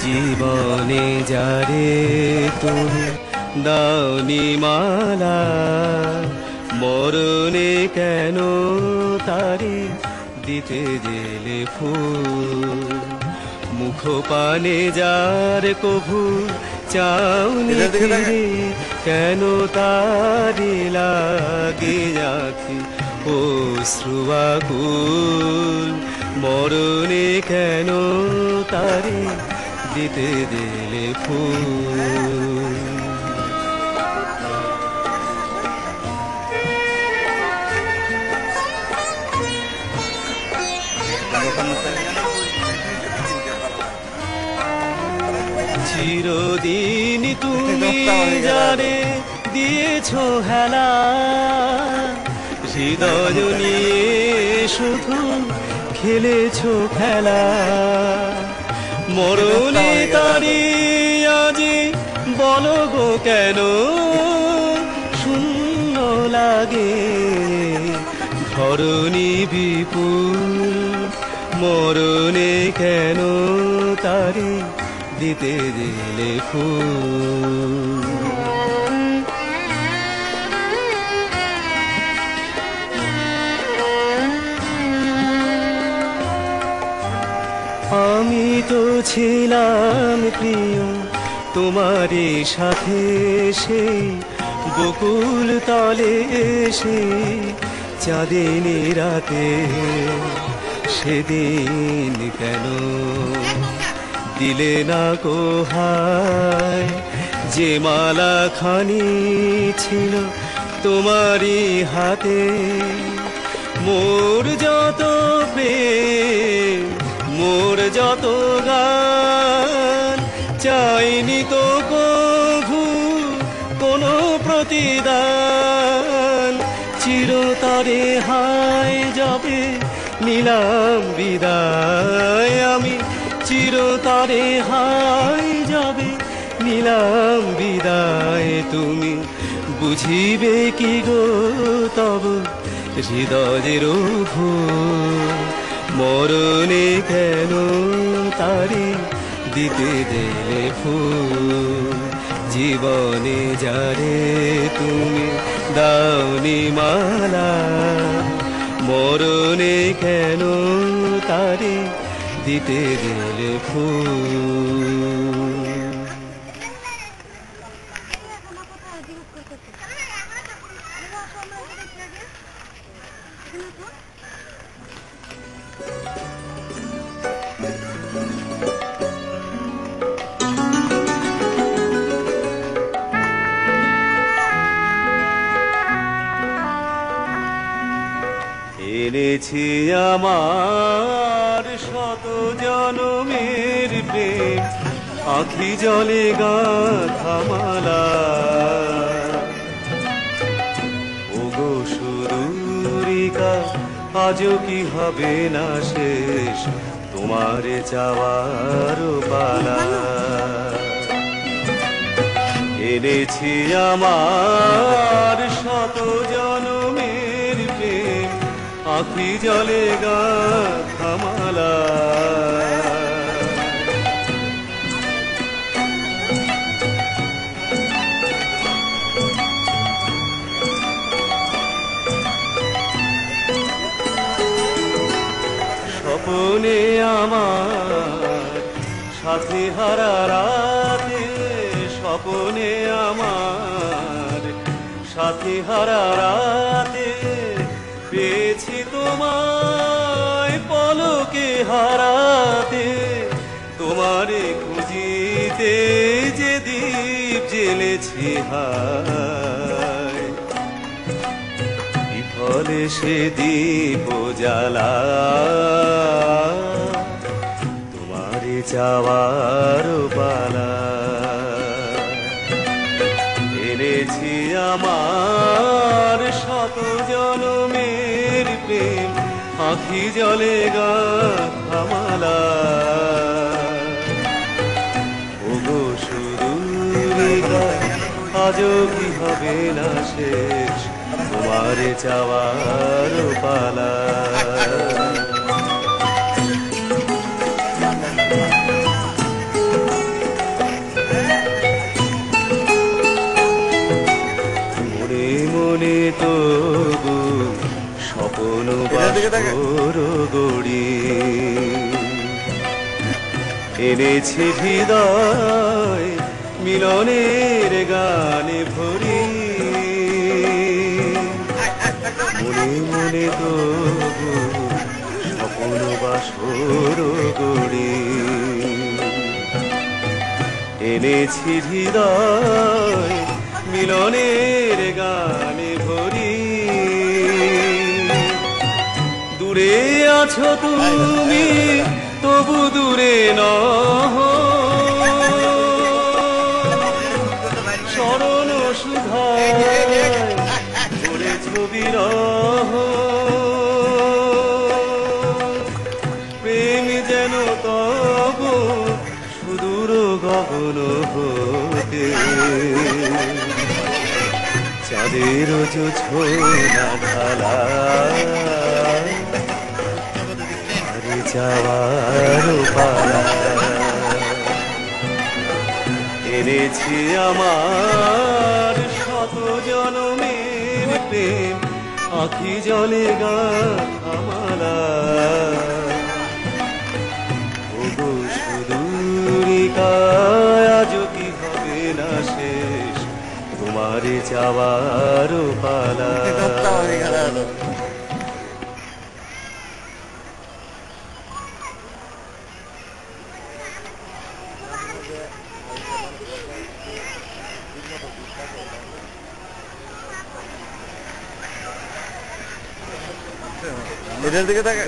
জীবনে যারে তুমি দাওনি মালা, মরণে কেন তারে দিতে গেলে ফুল। মুখ পানে যার কভু চাওনি ফিরে, কেন তারে লাগে আঁখি অশ্রুয়াকুল। মরণে কেন তারে দিতে দিলে ফুল। চিরদিন তুমি যারে দিয়েছ হেলা, হৃদয় নিয়ে শুধু খেলেছ খেলা। মরণে তারি আজি বলো গো কেন শূন্য লাগে ধরণী বিপুল। মরণে কেন তারি দিতে দিলে ফুল। আমি তো ছিলাম প্রিয় তোমারই সাথে, সেই বকুল তলে সেই চাঁদিনী রাতে। সেদিন কেন দিলে না কোহায়, যে মালা খানি ছিল তোমারই হাতে। মোর যত প্রেম মোর যত গান, চাইনি তো কভু কোনো প্রতিদান। চিরতরে হায় যাবে নিলাম বিদায়, আমি চিরতরে হায় যাবে নিলাম বিদায়। তুমি বুঝিবে কি গো তব হৃদয়ের ভুল। মরণে কেন তারি দিতে দিলে ফুল। জীবনে যারে তুমি দাওনি মালা, মরণে কেন তারি দিতে দিলে ফুল। এনেছি আমার শত জনমের প্রেম, আখি জলে গাঁথা মালা। ওগো সুদূরিকা আজও কি হবে না শেষ তোমারে চাওয়ার পালা। এনেছি আমার শত জনমের প্রেম, আখি জলে গাঁথা মালা। স্বপনে আমার সাথী হারা রাতে, স্বপনে আমার সাথী হারা রাতে। পেয়েছি তোমায় পলকে হারাতে, তোমারে খুঁজিতে যে দীপ জ্বেলেছি হায়। বিফলে সে দীপ জ্বালা, তোমারে চাওয়ার পালা। এনেছি আমার শত জনমের প্রেম, আখি জলে গাঁথা মালা। ওগো সুদূরিকা আজও কি হবে না শেষ তোমারে চাওয়ার পালা। এনেছি হৃদয় মিলনের গানে ভরি, মনে মনে তবু স্বপ্ন বাসর গড়ি। এনেছি হৃদয় মিলনের গানে ভরি, দূরে আছো তুমি তবু দূরে নহ, স্মরণ সুধায় করে ছবি রহ, প্রেম যেন তব সুদূর গগন হতে, চাঁদের জোছনা ঢালা আরে যাওয়ার পালা। এনেছি আমার শত জনমের প্রেম, আখি জলে গাথা মালা। ওগো সুদূরিকায় আজ কি হবে না শেষ, তোমার যাওয়ার পালা। এদের দিকে তাকা।